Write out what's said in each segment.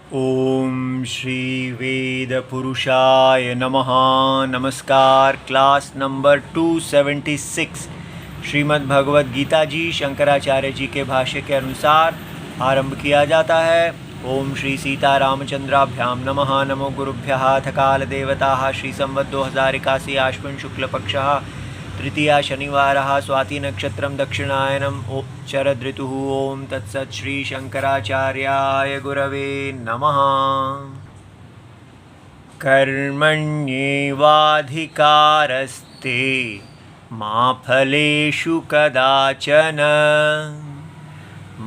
ओम श्री वेद पुरुषाय नमः। नमस्कार। क्लास नंबर 276 श्रीमद् भगवद गीता जी शंकराचार्य जी के भाष्य के अनुसार आरंभ किया जाता है। ओम श्री सीता रामचंद्राभ्याम नमः। नमो गुरुभ्यः। अथ काल देवताः श्री संवत् 2081 आश्विन शुक्ल पक्षः तृतीया शनिवारः स्वाति नक्षत्रं दक्षिणायनम् शरद ऋतुः। ओम तत्सत् श्री शंकराचार्याय गुरवे नमः। कर्मण्येवाधिकारस्ते मा फलेषु कदाचन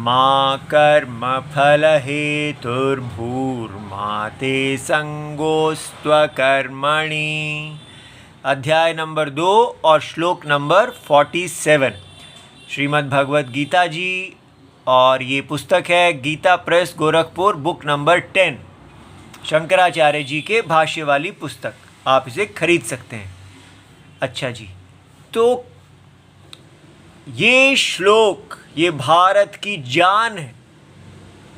मा कर्मफलहेतुर्भूर्मा ते संगोऽस्त्वकर्मणि। अध्याय नंबर 2 और श्लोक नंबर 47 श्रीमद् भगवद गीता जी, और ये पुस्तक है गीता प्रेस गोरखपुर, बुक नंबर 10, शंकराचार्य जी के भाष्य वाली पुस्तक। आप इसे खरीद सकते हैं। अच्छा जी, तो ये श्लोक ये भारत की जान है,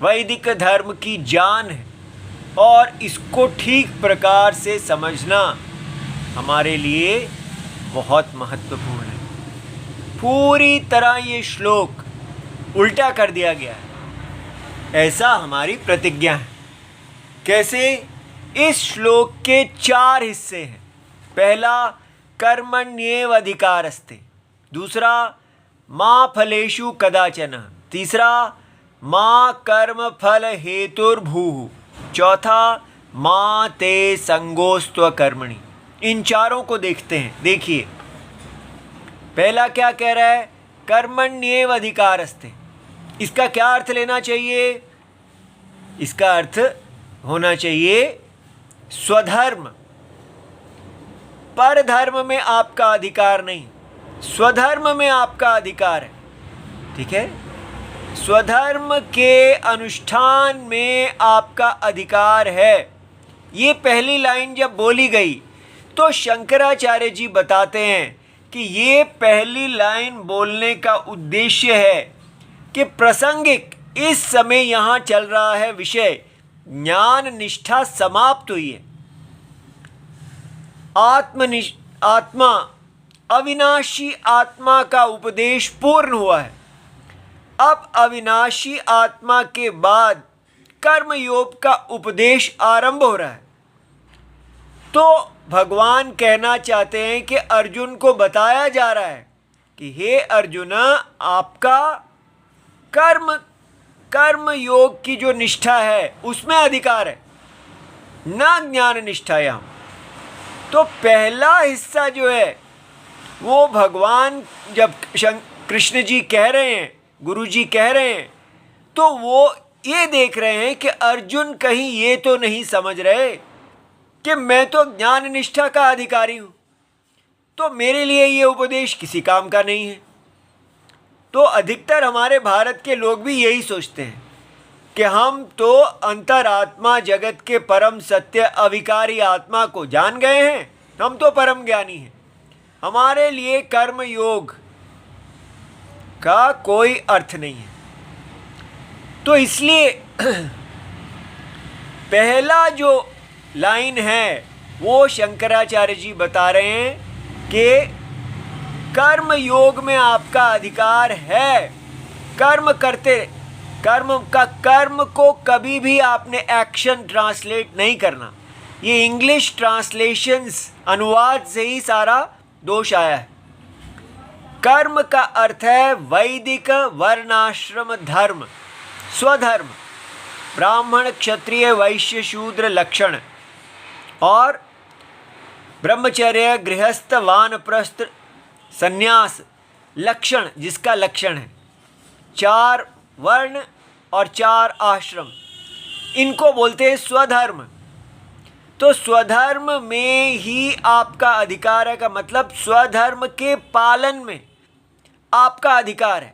वैदिक धर्म की जान है, और इसको ठीक प्रकार से समझना हमारे लिए बहुत महत्वपूर्ण है। पूरी तरह ये श्लोक उल्टा कर दिया गया है, ऐसा हमारी प्रतिज्ञा है। कैसे? इस श्लोक के 4 हिस्से हैं। पहला कर्मण्येव अधिकारस्ते, दूसरा मा फलेषु कदाचन, तीसरा मा कर्म फल हेतुर्भूः, चौथा मा ते संगोस्त्व कर्मणि। इन चारों को देखते हैं। देखिए, पहला क्या कह रहा है? कर्मण्येव अधिकारस्ते। इसका क्या अर्थ लेना चाहिए? इसका अर्थ होना चाहिए स्वधर्म। परधर्म में आपका अधिकार नहीं, स्वधर्म में आपका अधिकार है। ठीक है? स्वधर्म के अनुष्ठान में आपका अधिकार है। ये पहली लाइन जब बोली गई तो शंकराचार्य जी बताते हैं कि ये पहली लाइन बोलने का उद्देश्य है कि प्रासंगिक इस समय यहाँ चल रहा है विषय, ज्ञान निष्ठा समाप्त हुई है। आत्मा अविनाशी आत्मा का उपदेश पूर्ण हुआ है। अब अविनाशी आत्मा के बाद कर्मयोग का उपदेश आरंभ हो रहा है। तो भगवान कहना चाहते हैं कि अर्जुन को बताया जा रहा है कि हे अर्जुन, आपका कर्म योग की जो निष्ठा है उसमें अधिकार है, न ज्ञान निष्ठा। यहाँ तो पहला हिस्सा जो है वो भगवान जब कृष्ण जी कह रहे हैं, गुरु जी कह रहे हैं, तो वो ये देख रहे हैं कि अर्जुन कहीं ये तो नहीं समझ रहे कि मैं तो ज्ञान निष्ठा का अधिकारी हूँ, तो मेरे लिए ये उपदेश किसी काम का नहीं है। तो अधिकतर हमारे भारत के लोग भी यही सोचते हैं कि हम तो अंतरात्मा जगत के परम सत्य अविकारी आत्मा को जान गए हैं, हम तो परम ज्ञानी हैं, हमारे लिए कर्म योग का कोई अर्थ नहीं है। तो इसलिए पहला जो लाइन है वो शंकराचार्य जी बता रहे हैं कि कर्म योग में आपका अधिकार है। कर्म करते, कर्म को कभी भी आपने एक्शन ट्रांसलेट नहीं करना। ये इंग्लिश ट्रांसलेशंस, अनुवाद से ही सारा दोष आया है। कर्म का अर्थ है वैदिक वर्णाश्रम धर्म, स्वधर्म, ब्राह्मण क्षत्रिय वैश्य शूद्र लक्षण, और ब्रह्मचर्य गृहस्थ वानप्रस्थ संन्यास लक्षण, जिसका लक्षण है 4 वर्ण और 4 आश्रम, इनको बोलते हैं स्वधर्म। तो स्वधर्म में ही आपका अधिकार है, का मतलब स्वधर्म के पालन में आपका अधिकार है,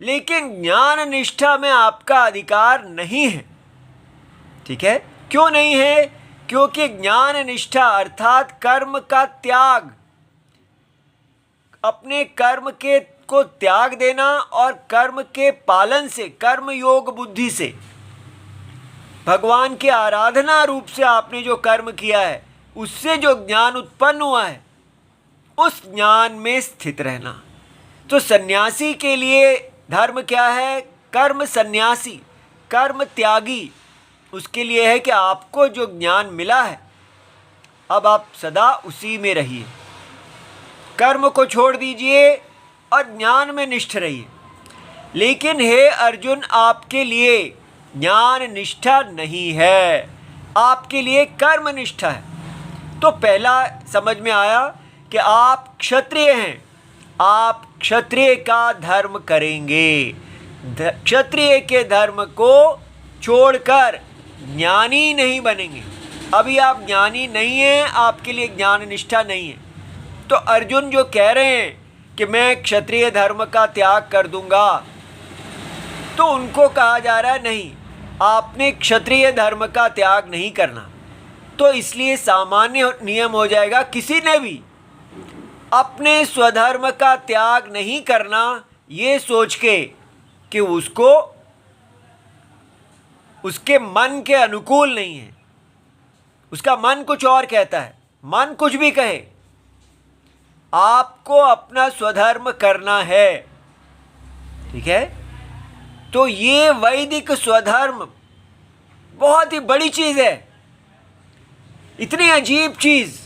लेकिन ज्ञान निष्ठा में आपका अधिकार नहीं है। ठीक है? क्यों नहीं है? क्योंकि ज्ञान निष्ठा अर्थात कर्म का त्याग, अपने कर्म के को त्याग देना और कर्म के पालन से, कर्म योग बुद्धि से भगवान के आराधना रूप से आपने जो कर्म किया है, उससे जो ज्ञान उत्पन्न हुआ है, उस ज्ञान में स्थित रहना। तो सन्यासी के लिए धर्म क्या है? कर्म सन्यासी, कर्म त्यागी। उसके लिए है कि आपको जो ज्ञान मिला है, अब आप सदा उसी में रहिए, कर्म को छोड़ दीजिए और ज्ञान में निष्ठ रहिए। लेकिन हे अर्जुन, आपके लिए ज्ञान निष्ठा नहीं है, आपके लिए कर्म निष्ठा है। तो पहला समझ में आया कि आप क्षत्रिय हैं, आप क्षत्रिय का धर्म करेंगे। क्षत्रिय के धर्म को छोड़कर ज्ञानी नहीं बनेंगे। अभी आप ज्ञानी नहीं हैं, आपके लिए ज्ञान निष्ठा नहीं है। तो अर्जुन जो कह रहे हैं कि मैं क्षत्रिय धर्म का त्याग कर दूंगा, तो उनको कहा जा रहा है नहीं, आपने क्षत्रिय धर्म का त्याग नहीं करना। तो इसलिए सामान्य नियम हो जाएगा, किसी ने भी अपने स्वधर्म का त्याग नहीं करना ये सोच के कि उसको उसके मन के अनुकूल नहीं है, उसका मन कुछ और कहता है। मन कुछ भी कहे, आपको अपना स्वधर्म करना है, ठीक है। तो ये वैदिक स्वधर्म बहुत ही बड़ी चीज़ है, इतनी अजीब चीज़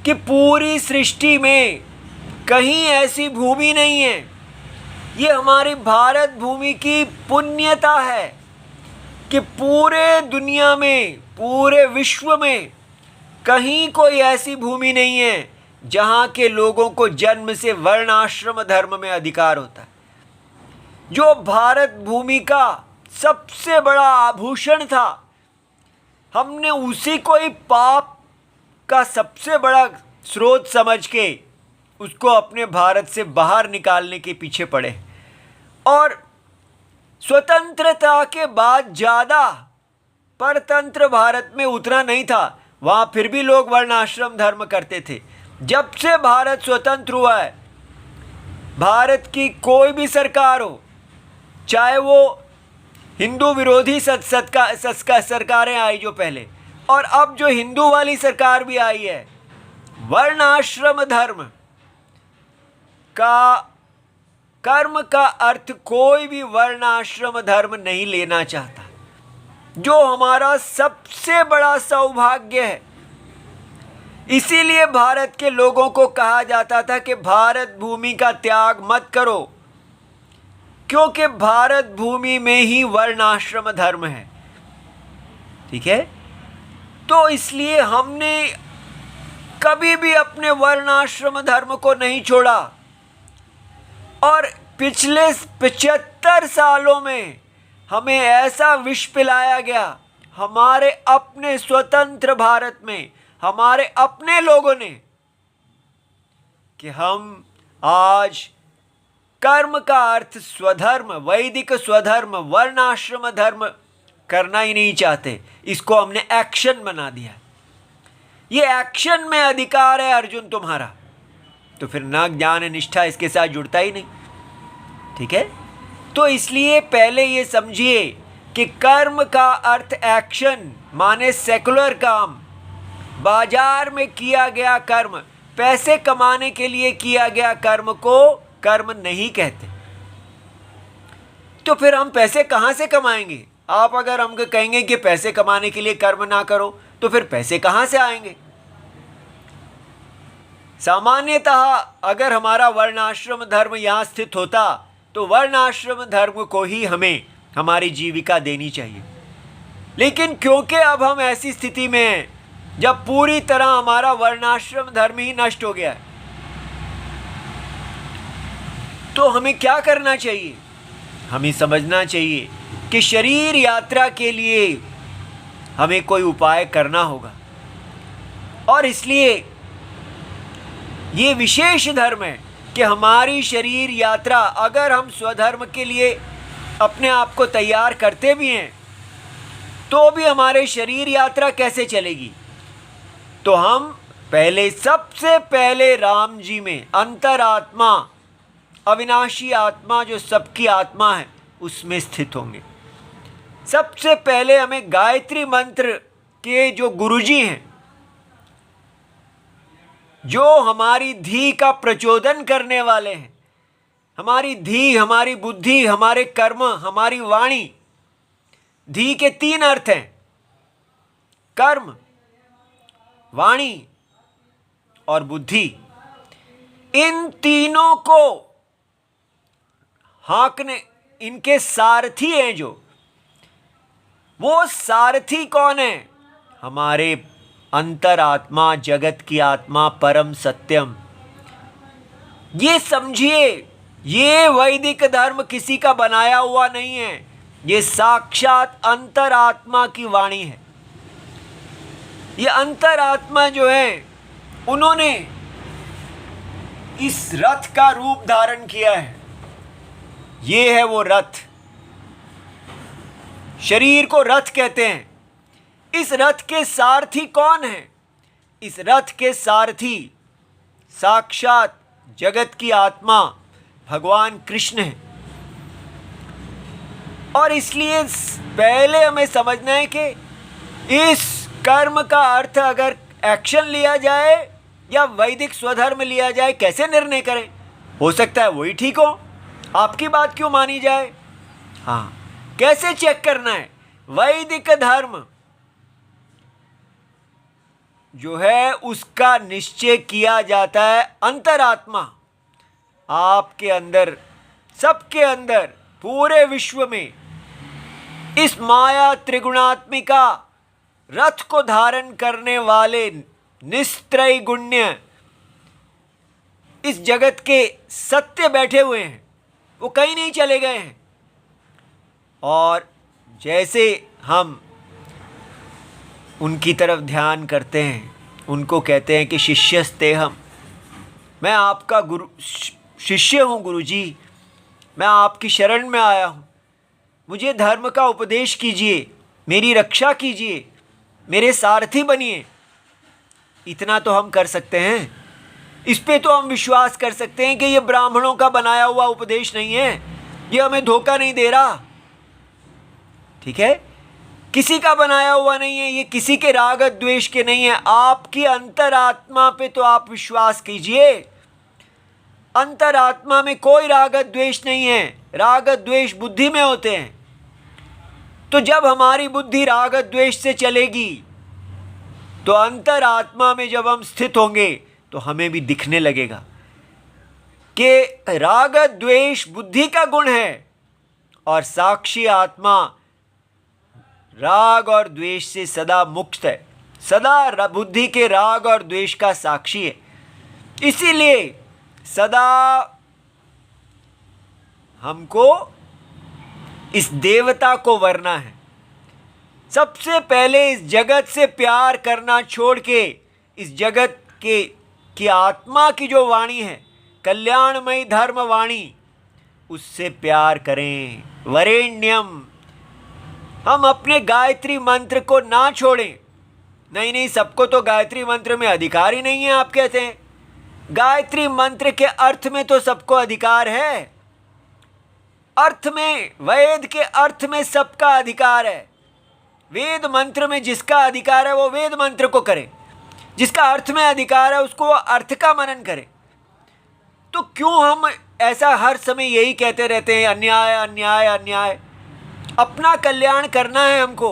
कि पूरी सृष्टि में कहीं ऐसी भूमि नहीं है। ये हमारी भारत भूमि की पुण्यता है कि पूरे दुनिया में, पूरे विश्व में कहीं कोई ऐसी भूमि नहीं है जहाँ के लोगों को जन्म से वर्णाश्रम धर्म में अधिकार होता है। जो भारत भूमि का सबसे बड़ा आभूषण था, हमने उसी को ही पाप का सबसे बड़ा स्रोत समझ के उसको अपने भारत से बाहर निकालने के पीछे पड़े। और स्वतंत्रता के बाद ज़्यादा परतंत्र भारत में उतना नहीं था, वहाँ फिर भी लोग वर्णाश्रम धर्म करते थे। जब से भारत स्वतंत्र हुआ है, भारत की कोई भी सरकार हो, चाहे वो हिंदू विरोधी सरकारें आई जो पहले, और अब जो हिंदू वाली सरकार भी आई है, वर्णाश्रम धर्म का कर्म का अर्थ कोई भी वर्णाश्रम धर्म नहीं लेना चाहता, जो हमारा सबसे बड़ा सौभाग्य है। इसीलिए भारत के लोगों को कहा जाता था कि भारत भूमि का त्याग मत करो, क्योंकि भारत भूमि में ही वर्णाश्रम धर्म है, ठीक है। तो इसलिए हमने कभी भी अपने वर्णाश्रम धर्म को नहीं छोड़ा। और पिछले 75 सालों में हमें ऐसा विष पिलाया गया, हमारे अपने स्वतंत्र भारत में, हमारे अपने लोगों ने, कि हम आज कर्म का अर्थ स्वधर्म, वैदिक स्वधर्म, वर्णाश्रम धर्म करना ही नहीं चाहते। इसको हमने एक्शन बना दिया। ये एक्शन में अधिकार है अर्जुन तुम्हारा, तो फिर ना ज्ञान निष्ठा इसके साथ जुड़ता ही नहीं, ठीक है। तो इसलिए पहले ये समझिए कि कर्म का अर्थ एक्शन माने सेकुलर काम, बाजार में किया गया कर्म, पैसे कमाने के लिए किया गया कर्म को कर्म नहीं कहते। तो फिर हम पैसे कहाँ से कमाएंगे? आप अगर हमको कहेंगे कि पैसे कमाने के लिए कर्म ना करो, तो फिर पैसे कहाँ से आएंगे? सामान्यतः अगर हमारा वर्णाश्रम धर्म यहाँ स्थित होता, तो वर्णाश्रम धर्म को ही हमें हमारी जीविका देनी चाहिए। लेकिन क्योंकि अब हम ऐसी स्थिति में हैं जब पूरी तरह हमारा वर्णाश्रम धर्म ही नष्ट हो गया है, तो हमें क्या करना चाहिए? हमें समझना चाहिए कि शरीर यात्रा के लिए हमें कोई उपाय करना होगा। और इसलिए ये विशेष धर्म है कि हमारी शरीर यात्रा, अगर हम स्वधर्म के लिए अपने आप को तैयार करते भी हैं, तो भी हमारे शरीर यात्रा कैसे चलेगी? तो हम पहले, सबसे पहले राम जी में अंतरात्मा, अविनाशी आत्मा जो सबकी आत्मा है, उसमें स्थित होंगे। सबसे पहले हमें गायत्री मंत्र के जो गुरुजी हैं, जो हमारी धी का प्रचोदन करने वाले हैं, हमारी धी, हमारी बुद्धि, हमारे कर्म, हमारी वाणी। धी के 3 अर्थ हैं, कर्म, वाणी और बुद्धि। इन तीनों को हाँकने, इनके सारथी हैं जो, वो सारथी कौन है? हमारे अंतरात्मा, जगत की आत्मा, परम सत्यम। ये समझिए, ये वैदिक धर्म किसी का बनाया हुआ नहीं है, ये साक्षात अंतरात्मा की वाणी है। ये अंतरात्मा जो है, उन्होंने इस रथ का रूप धारण किया है। ये है वो रथ। शरीर को रथ कहते हैं। इस रथ के सारथी कौन है? इस रथ के सारथी साक्षात जगत की आत्मा भगवान कृष्ण है। और इसलिए पहले हमें समझना है कि इस कर्म का अर्थ अगर एक्शन लिया जाए या वैदिक स्वधर्म लिया जाए, कैसे निर्णय करें? हो सकता है वही ठीक हो, आपकी बात क्यों मानी जाए? हाँ, कैसे चेक करना है? वैदिक धर्म जो है उसका निश्चय किया जाता है अंतरात्मा। आपके अंदर, सबके अंदर, पूरे विश्व में इस माया त्रिगुणात्मिका रथ को धारण करने वाले निस्त्रय गुण्य इस जगत के सत्य बैठे हुए हैं, वो कहीं नहीं चले गए हैं। और जैसे हम उनकी तरफ ध्यान करते हैं, उनको कहते हैं कि शिष्यस्तेहम, मैं आपका गुरु शिष्य हूँ गुरुजी, मैं आपकी शरण में आया हूँ, मुझे धर्म का उपदेश कीजिए, मेरी रक्षा कीजिए, मेरे सारथी बनिए। इतना तो हम कर सकते हैं, इस पे तो हम विश्वास कर सकते हैं कि ये ब्राह्मणों का बनाया हुआ उपदेश नहीं है, ये हमें धोखा नहीं दे रहा। ठीक है, किसी का बनाया हुआ नहीं है, ये किसी के राग द्वेष के नहीं है। आपकी अंतरात्मा पे तो आप विश्वास कीजिए, अंतरात्मा में कोई राग द्वेष नहीं है। राग द्वेष बुद्धि में होते हैं। तो जब हमारी बुद्धि राग द्वेष से चलेगी तो अंतरात्मा में जब हम स्थित होंगे तो हमें भी दिखने लगेगा कि राग द्वेष बुद्धि का गुण है और साक्षी आत्मा राग और द्वेष से सदा मुक्त है, सदा बुद्धि के राग और द्वेष का साक्षी है। इसीलिए सदा हमको इस देवता को वरना है। सबसे पहले इस जगत से प्यार करना छोड़ के इस जगत की आत्मा की जो वाणी है, कल्याणमयी धर्म वाणी, उससे प्यार करें। वरेण्यम, हम अपने गायत्री मंत्र को ना छोड़ें। नहीं, सबको तो गायत्री मंत्र में अधिकार ही नहीं है, आप कहते हैं। गायत्री मंत्र के अर्थ में तो सबको अधिकार है। अर्थ में, वेद के अर्थ में सबका अधिकार है। वेद मंत्र में जिसका अधिकार है वो वेद मंत्र को करे, जिसका अर्थ में अधिकार है उसको वो अर्थ का मनन करे। तो क्यों हम ऐसा हर समय यही कहते रहते हैं, अन्याय अन्याय अन्याय? अपना कल्याण करना है हमको,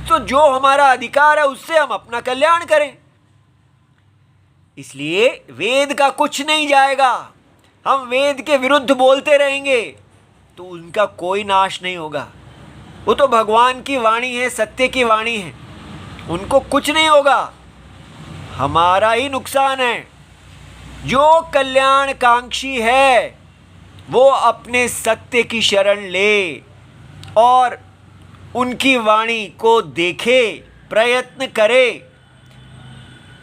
तो जो हमारा अधिकार है उससे हम अपना कल्याण करें। इसलिए वेद का कुछ नहीं जाएगा। हम वेद के विरुद्ध बोलते रहेंगे तो उनका कोई नाश नहीं होगा। वो तो भगवान की वाणी है, सत्य की वाणी है, उनको कुछ नहीं होगा, हमारा ही नुकसान है। जो कल्याणकांक्षी है वो अपने सत्य की शरण ले और उनकी वाणी को देखे, प्रयत्न करे।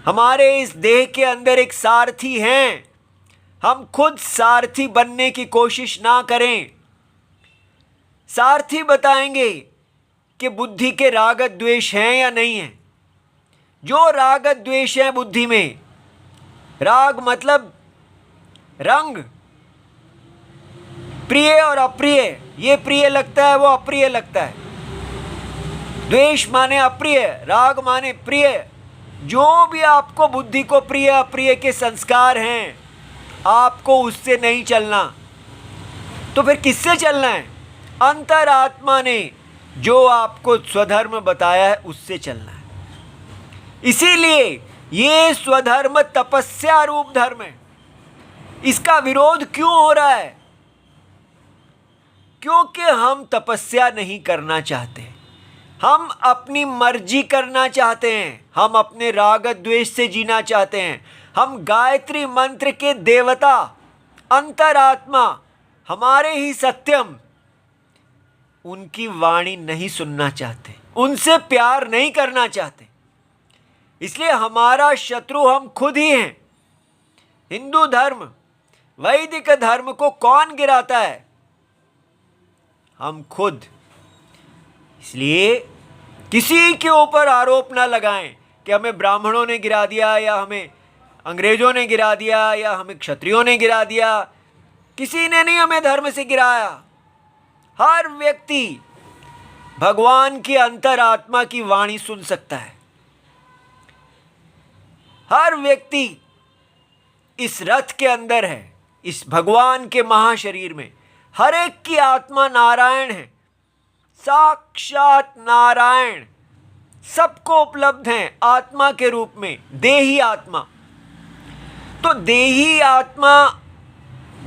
हमारे इस देह के अंदर एक सारथी हैं, हम खुद सारथी बनने की कोशिश ना करें। सारथी बताएंगे कि बुद्धि के राग द्वेष हैं या नहीं हैं। जो राग द्वेष है बुद्धि में, राग मतलब रंग, प्रिय और अप्रिय, ये प्रिय लगता है वो अप्रिय लगता है, द्वेष माने अप्रिय, राग माने प्रिय। जो भी आपको बुद्धि को प्रिय अप्रिय के संस्कार हैं, आपको उससे नहीं चलना। तो फिर किससे चलना है? अंतरात्मा ने जो आपको स्वधर्म बताया है उससे चलना है। इसीलिए ये स्वधर्म तपस्या रूप धर्म है। इसका विरोध क्यों हो रहा है? क्योंकि हम तपस्या नहीं करना चाहते, हम अपनी मर्जी करना चाहते हैं, हम अपने राग द्वेष से जीना चाहते हैं। हम गायत्री मंत्र के देवता अंतरात्मा, हमारे ही सत्यम, उनकी वाणी नहीं सुनना चाहते, उनसे प्यार नहीं करना चाहते। इसलिए हमारा शत्रु हम खुद ही हैं। हिंदू धर्म, वैदिक धर्म को कौन गिराता है? हम खुद। इसलिए किसी के ऊपर आरोप ना लगाएं कि हमें ब्राह्मणों ने गिरा दिया, या हमें अंग्रेजों ने गिरा दिया, या हमें क्षत्रियों ने गिरा दिया। किसी ने नहीं हमें धर्म से गिराया। हर व्यक्ति भगवान की अंतरात्मा की वाणी सुन सकता है। हर व्यक्ति इस रथ के अंदर है, इस भगवान के महाशरीर में। हर एक की आत्मा नारायण है, साक्षात नारायण सबको उपलब्ध हैं आत्मा के रूप में, देही आत्मा। तो देही आत्मा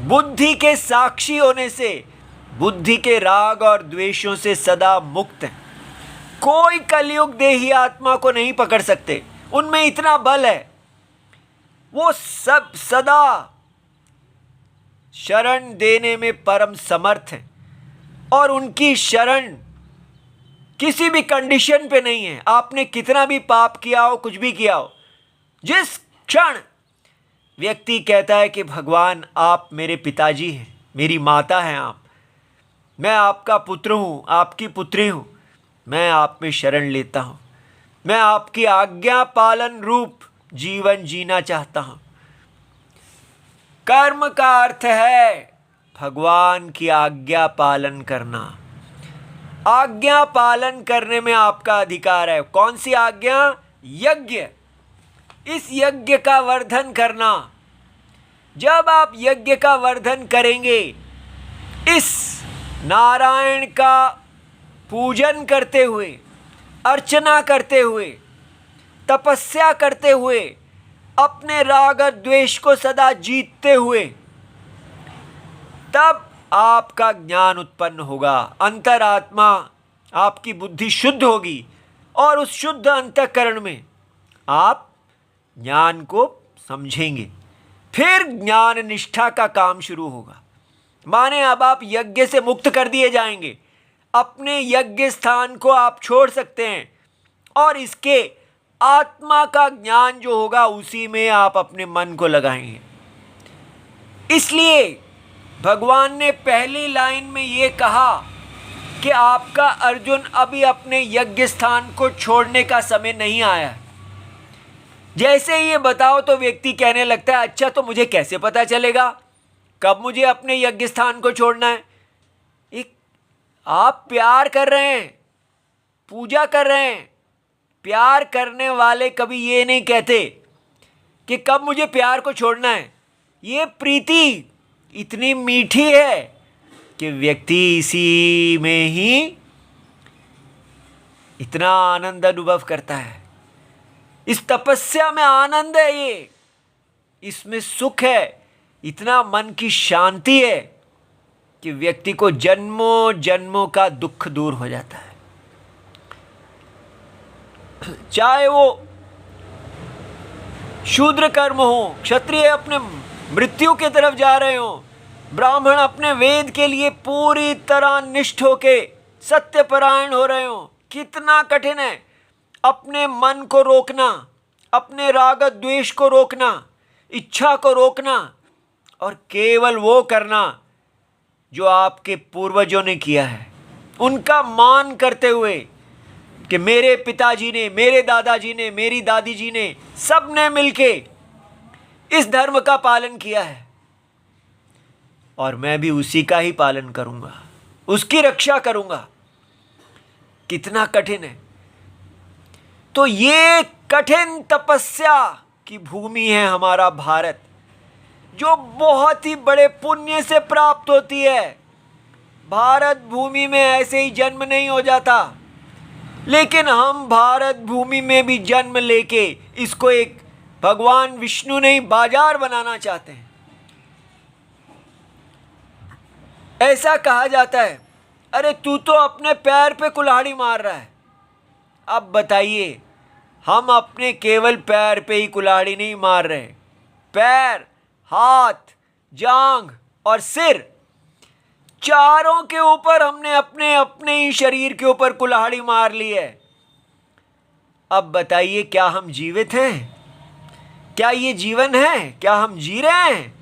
बुद्धि के साक्षी होने से बुद्धि के राग और द्वेषों से सदा मुक्त है। कोई कलयुग देही आत्मा को नहीं पकड़ सकते, उनमें इतना बल है। वो सब सदा शरण देने में परम समर्थ हैं, और उनकी शरण किसी भी कंडीशन पे नहीं है। आपने कितना भी पाप किया हो, कुछ भी किया हो, जिस क्षण व्यक्ति कहता है कि भगवान आप मेरे पिताजी हैं, मेरी माता हैं आप, मैं आपका पुत्र हूँ, आपकी पुत्री हूँ, मैं आप में शरण लेता हूँ, मैं आपकी आज्ञा पालन रूप जीवन जीना चाहता हूँ। कर्म का अर्थ है भगवान की आज्ञा पालन करना। आज्ञा पालन करने में आपका अधिकार है। कौन सी आज्ञा? यज्ञ। इस यज्ञ का वर्धन करना। जब आप यज्ञ का वर्धन करेंगे, इस नारायण का पूजन करते हुए, अर्चना करते हुए, तपस्या करते हुए, अपने राग द्वेष को सदा जीतते हुए, तब आपका ज्ञान उत्पन्न होगा। अंतरात्मा, आपकी बुद्धि शुद्ध होगी, और उस शुद्ध अंतःकरण में आप ज्ञान को समझेंगे। फिर ज्ञान निष्ठा का काम शुरू होगा। माने अब आप यज्ञ से मुक्त कर दिए जाएंगे, अपने यज्ञ स्थान को आप छोड़ सकते हैं, और इसके आत्मा का ज्ञान जो होगा उसी में आप अपने मन को लगाएंगे। इसलिए भगवान ने पहली लाइन में ये कहा कि आपका अर्जुन अभी अपने यज्ञ स्थान को छोड़ने का समय नहीं आया। जैसे ये बताओ तो व्यक्ति कहने लगता है, अच्छा तो मुझे कैसे पता चलेगा कब मुझे अपने यज्ञ स्थान को छोड़ना है? एक आप प्यार कर रहे हैं, पूजा कर रहे हैं। प्यार करने वाले कभी ये नहीं कहते कि कब मुझे प्यार को छोड़ना है। ये प्रीति इतनी मीठी है कि व्यक्ति इसी में ही इतना आनंद अनुभव करता है। इस तपस्या में आनंद है, ये इसमें सुख है, इतना मन की शांति है कि व्यक्ति को जन्मों जन्मों का दुख दूर हो जाता है। चाहे वो शूद्र कर्म हो, क्षत्रिय अपने मृत्यु की तरफ जा रहे हो, ब्राह्मण अपने वेद के लिए पूरी तरह निष्ठ होके सत्यपरायण हो रहे हो। कितना कठिन है अपने मन को रोकना, अपने राग द्वेष को रोकना, इच्छा को रोकना, और केवल वो करना जो आपके पूर्वजों ने किया है, उनका मान करते हुए कि मेरे पिताजी ने, मेरे दादाजी ने, मेरी दादी जी ने, सब ने मिलके इस धर्म का पालन किया है, और मैं भी उसी का ही पालन करूंगा, उसकी रक्षा करूंगा। कितना कठिन है। तो ये कठिन तपस्या की भूमि है हमारा भारत, जो बहुत ही बड़े पुण्य से प्राप्त होती है। भारत भूमि में ऐसे ही जन्म नहीं हो जाता, लेकिन हम भारत भूमि में भी जन्म लेके इसको एक भगवान विष्णु ने ही बाजार बनाना चाहते हैं। ऐसा कहा जाता है, अरे तू तो अपने पैर पे कुल्हाड़ी मार रहा है। अब बताइए, हम अपने केवल पैर पे ही कुल्हाड़ी नहीं मार रहे, पैर, हाथ, जांघ और सिर, चारों के ऊपर हमने अपने अपने ही शरीर के ऊपर कुल्हाड़ी मार ली है। अब बताइए, क्या हम जीवित हैं? क्या ये जीवन है? क्या हम जी रहे हैं?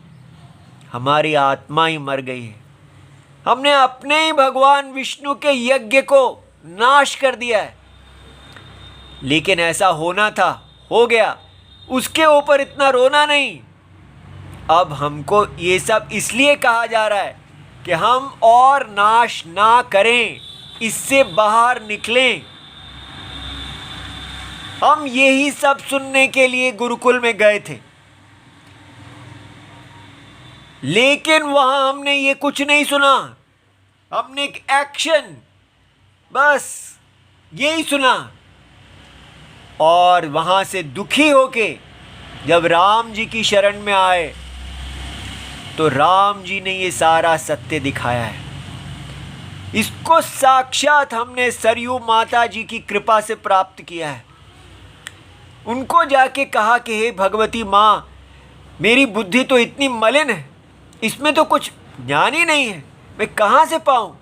हमारी आत्मा ही मर गई है। हमने अपने ही भगवान विष्णु के यज्ञ को नाश कर दिया है। लेकिन ऐसा होना था, हो गया, उसके ऊपर इतना रोना नहीं। अब हमको ये सब इसलिए कहा जा रहा है कि हम और नाश ना करें, इससे बाहर निकलें। हम यही सब सुनने के लिए गुरुकुल में गए थे, लेकिन वहां हमने ये कुछ नहीं सुना। हमने एक एक्शन, बस यही सुना। और वहां से दुखी होके जब राम जी की शरण में आए तो राम जी ने ये सारा सत्य दिखाया है। इसको साक्षात हमने सरयू माता जी की कृपा से प्राप्त किया है। उनको जाके कहा कि हे भगवती माँ, मेरी बुद्धि तो इतनी मलिन है, इसमें तो कुछ ज्ञान ही नहीं है, मैं कहाँ से पाऊँ?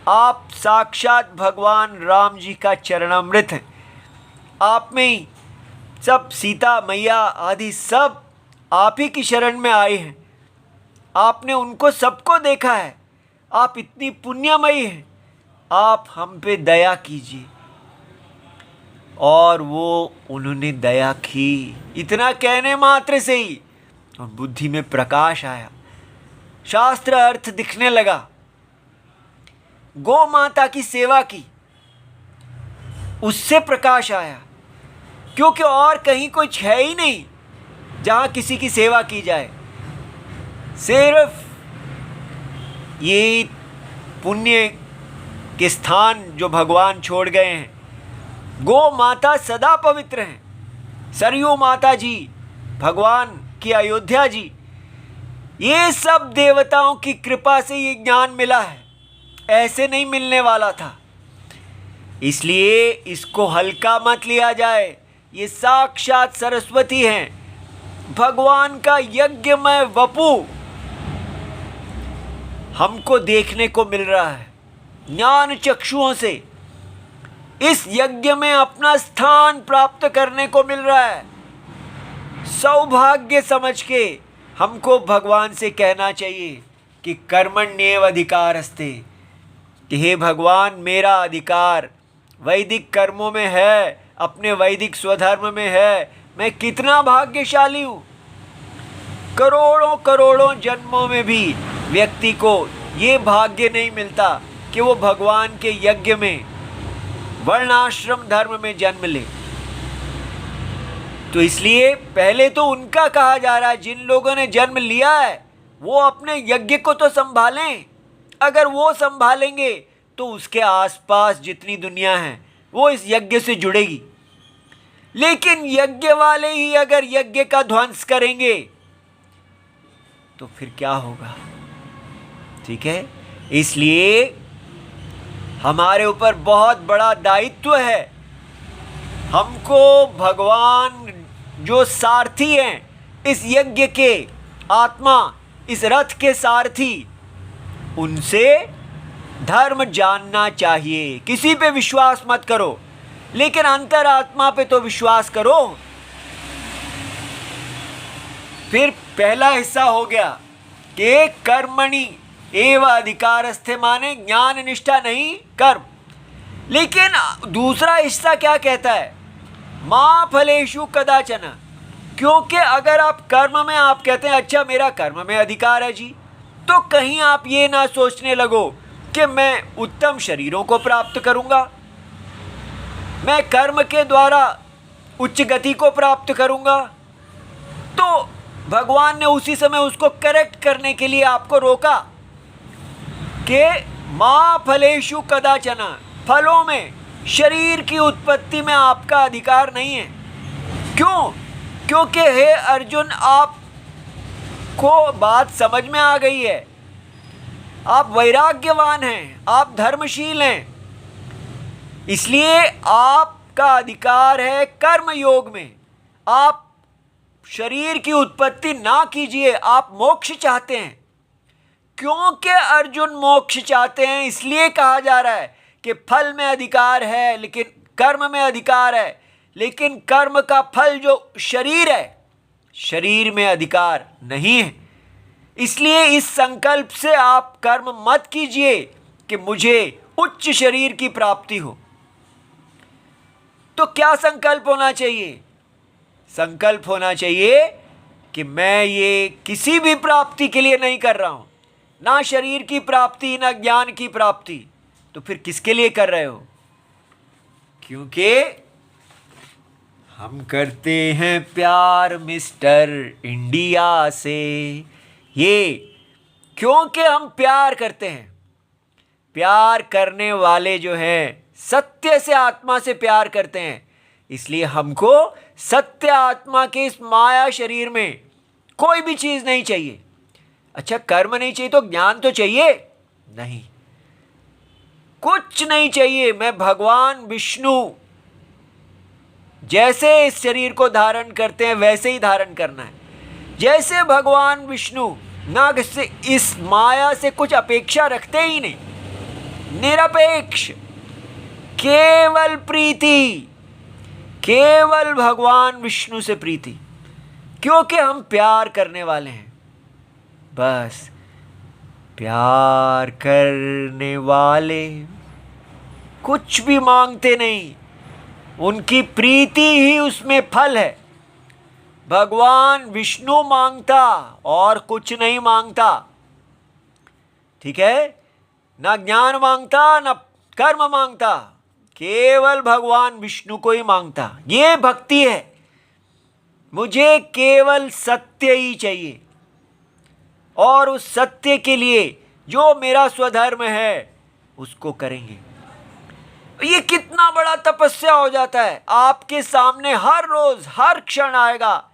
आप साक्षात भगवान राम जी का चरणामृत हैं। आप में ही सब, सीता मैया आदि सब आप ही की शरण में आए हैं। आपने उनको सबको देखा है। आप इतनी पुण्यमयी हैं, आप हम पे दया कीजिए। और वो उन्होंने दया की। इतना कहने मात्र से ही और बुद्धि में प्रकाश आया, शास्त्र अर्थ दिखने लगा। गौ माता की सेवा की, उससे प्रकाश आया, क्योंकि और कहीं कुछ है ही नहीं जहाँ किसी की सेवा की जाए। सिर्फ ये पुण्य के स्थान जो भगवान छोड़ गए हैं, गौ माता सदा पवित्र हैं। सरयू माता जी, भगवान की अयोध्या जी, ये सब देवताओं की कृपा से ये ज्ञान मिला है, ऐसे नहीं मिलने वाला था। इसलिए इसको हल्का मत लिया जाए। ये साक्षात सरस्वती हैं, भगवान का यज्ञमय वपु हमको देखने को मिल रहा है ज्ञान चक्षुओं से। इस यज्ञ में अपना स्थान प्राप्त करने को मिल रहा है। सौभाग्य समझ के हमको भगवान से कहना चाहिए कि कर्मण्येव अधिकारस्ते, कि हे भगवान, मेरा अधिकार वैदिक कर्मों में है, अपने वैदिक स्वधर्म में है। मैं कितना भाग्यशाली हूँ। करोड़ों करोड़ों जन्मों में भी व्यक्ति को ये भाग्य नहीं मिलता कि वो भगवान के यज्ञ में, वर्णाश्रम धर्म में जन्म ले। तो इसलिए पहले तो उनका कहा जा रहा है, जिन लोगों ने जन्म लिया है वो अपने यज्ञ को तो संभालें। अगर वो संभालेंगे तो उसके आसपास जितनी दुनिया है वो इस यज्ञ से जुड़ेगी। लेकिन यज्ञ वाले ही अगर यज्ञ का ध्वंस करेंगे तो फिर क्या होगा? ठीक है, इसलिए हमारे ऊपर बहुत बड़ा दायित्व है। हमको भगवान जो सारथी हैं, इस यज्ञ के आत्मा, इस रथ के सारथी, उनसे धर्म जानना चाहिए। किसी पे विश्वास मत करो, लेकिन अंतरात्मा पे तो विश्वास करो। फिर पहला हिस्सा हो गया कि कर्मणि एव अधिकारस्थे, माने ज्ञान निष्ठा नहीं, कर्म। लेकिन दूसरा हिस्सा क्या कहता है? मां फलेषु कदाचन। क्योंकि अगर आप कर्म में, आप कहते हैं अच्छा मेरा कर्म में अधिकार है जी, तो कहीं आप ये ना सोचने लगो कि मैं उत्तम शरीरों को प्राप्त करूंगा, मैं कर्म के द्वारा उच्च गति को प्राप्त करूंगा। तो भगवान ने उसी समय उसको करेक्ट करने के लिए आपको रोका कि मां फलेषु कदाचन, फलों में, शरीर की उत्पत्ति में आपका अधिकार नहीं है। क्यों? क्योंकि हे अर्जुन, आपको बात समझ में आ गई है, आप वैराग्यवान हैं, आप धर्मशील हैं, इसलिए आपका अधिकार है कर्म योग में। आप शरीर की उत्पत्ति ना कीजिए, आप मोक्ष चाहते हैं। क्योंकि अर्जुन मोक्ष चाहते हैं, इसलिए कहा जा रहा है कि फल में अधिकार है लेकिन कर्म में अधिकार है, लेकिन कर्म का फल जो शरीर है, शरीर में अधिकार नहीं है। इसलिए इस संकल्प से आप कर्म मत कीजिए कि मुझे उच्च शरीर की प्राप्ति हो। तो क्या संकल्प होना चाहिए? संकल्प होना चाहिए कि मैं ये किसी भी प्राप्ति के लिए नहीं कर रहा हूं, ना शरीर की प्राप्ति ना ज्ञान की प्राप्ति। तो फिर किसके लिए कर रहे हो? क्योंकि हम करते हैं प्यार मिस्टर इंडिया से, ये क्योंकि हम प्यार करते हैं। प्यार करने वाले जो हैं सत्य से आत्मा से प्यार करते हैं, इसलिए हमको सत्य आत्मा के इस माया शरीर में कोई भी चीज नहीं चाहिए। अच्छा, कर्म नहीं चाहिए तो ज्ञान तो चाहिए? नहीं, कुछ नहीं चाहिए। मैं भगवान विष्णु जैसे इस शरीर को धारण करते हैं वैसे ही धारण करना है। जैसे भगवान विष्णु ना से इस माया से कुछ अपेक्षा रखते ही नहीं, निरपेक्ष, केवल प्रीति, केवल भगवान विष्णु से प्रीति, क्योंकि हम प्यार करने वाले हैं। बस प्यार करने वाले कुछ भी मांगते नहीं, उनकी प्रीति ही उसमें फल है। भगवान विष्णु मांगता और कुछ नहीं मांगता, ठीक है? ना ज्ञान मांगता ना कर्म मांगता, केवल भगवान विष्णु को ही मांगता। ये भक्ति है। मुझे केवल सत्य ही चाहिए, और उस सत्य के लिए जो मेरा स्वधर्म है उसको करेंगे। ये कितना बड़ा तपस्या हो जाता है। आपके सामने हर रोज हर क्षण आएगा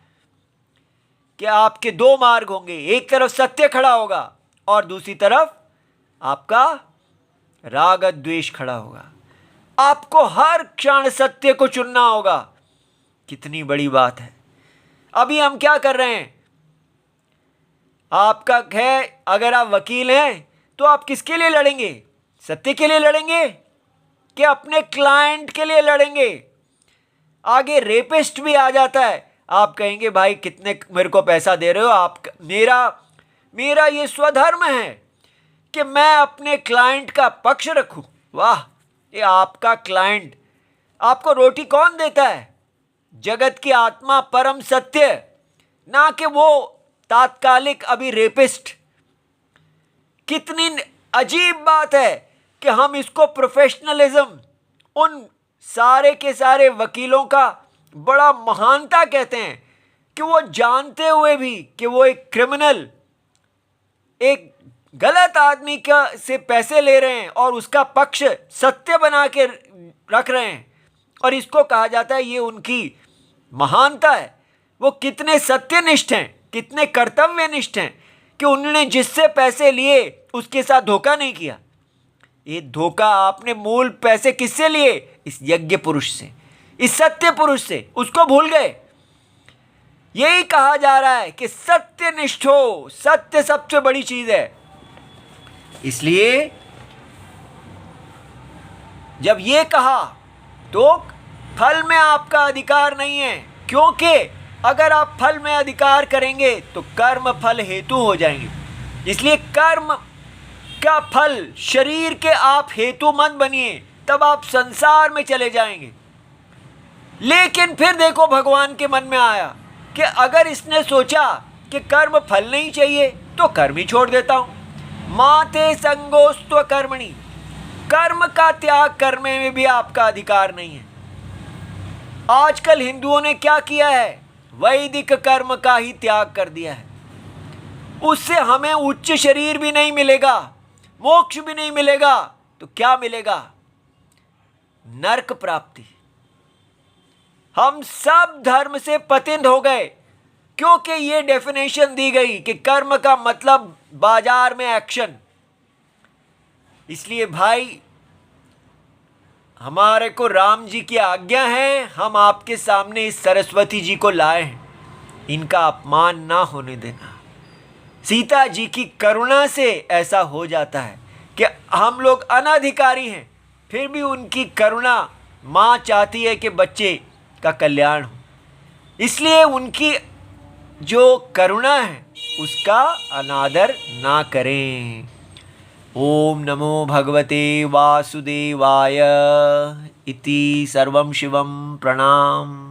कि आपके दो मार्ग होंगे, एक तरफ सत्य खड़ा होगा और दूसरी तरफ आपका राग द्वेष खड़ा होगा। आपको हर क्षण सत्य को चुनना होगा। कितनी बड़ी बात है। अभी हम क्या कर रहे हैं? आपका है, अगर आप वकील हैं तो आप किसके लिए लड़ेंगे? सत्य के लिए लड़ेंगे कि अपने क्लाइंट के लिए लड़ेंगे? आगे रेपिस्ट भी आ जाता है, आप कहेंगे भाई कितने मेरे को पैसा दे रहे हो आप? मेरा ये स्वधर्म है कि मैं अपने क्लाइंट का पक्ष रखूं। वाह, ये आपका क्लाइंट, आपको रोटी कौन देता है? जगत की आत्मा, परम सत्य, ना कि वो तात्कालिक अभी रेपिस्ट। कितनी अजीब बात है कि हम इसको प्रोफेशनलिज्म, उन सारे के सारे वकीलों का बड़ा महानता कहते हैं कि वो जानते हुए भी कि वो एक क्रिमिनल, एक गलत आदमी का से पैसे ले रहे हैं और उसका पक्ष सत्य बना के रख रहे हैं, और इसको कहा जाता है ये उनकी महानता है। वो कितने सत्यनिष्ठ हैं, कितने कर्तव्यनिष्ठ हैं कि उन्होंने जिससे पैसे लिए उसके साथ धोखा नहीं किया। ये धोखा आपने मूल पैसे किससे लिए? इस यज्ञ पुरुष से, इस सत्य पुरुष से, उसको भूल गए। यही कहा जा रहा है कि सत्यनिष्ठ हो, सत्य सबसे बड़ी चीज है। इसलिए जब ये कहा तो फल में आपका अधिकार नहीं है, क्योंकि अगर आप फल में अधिकार करेंगे तो कर्म फल हेतु हो जाएंगे। इसलिए कर्म का फल शरीर के आप हेतु मत बनिए, तब आप संसार में चले जाएंगे। लेकिन फिर देखो, भगवान के मन में आया कि अगर इसने सोचा कि कर्म फल नहीं चाहिए तो कर्म ही छोड़ देता हूं। माते संगोस्त्व कर्मणि, कर्म का त्याग करने में भी आपका अधिकार नहीं है। आजकल हिंदुओं ने क्या किया है, वैदिक कर्म का ही त्याग कर दिया है। उससे हमें उच्च शरीर भी नहीं मिलेगा, मोक्ष भी नहीं मिलेगा, तो क्या मिलेगा? नरक प्राप्ति। हम सब धर्म से पतित हो गए क्योंकि ये डेफिनेशन दी गई कि कर्म का मतलब बाजार में एक्शन। इसलिए भाई, हमारे को राम जी की आज्ञा है, हम आपके सामने इस सरस्वती जी को लाए हैं, इनका अपमान ना होने देना। सीता जी की करुणा से ऐसा हो जाता है कि हम लोग अनाधिकारी हैं, फिर भी उनकी करुणा, माँ चाहती है कि बच्चे का कल्याण हो, इसलिए उनकी जो करुणा है उसका अनादर ना करें। ओम नमो भगवते वासुदेवाय इति सर्वं शिवं प्रणाम।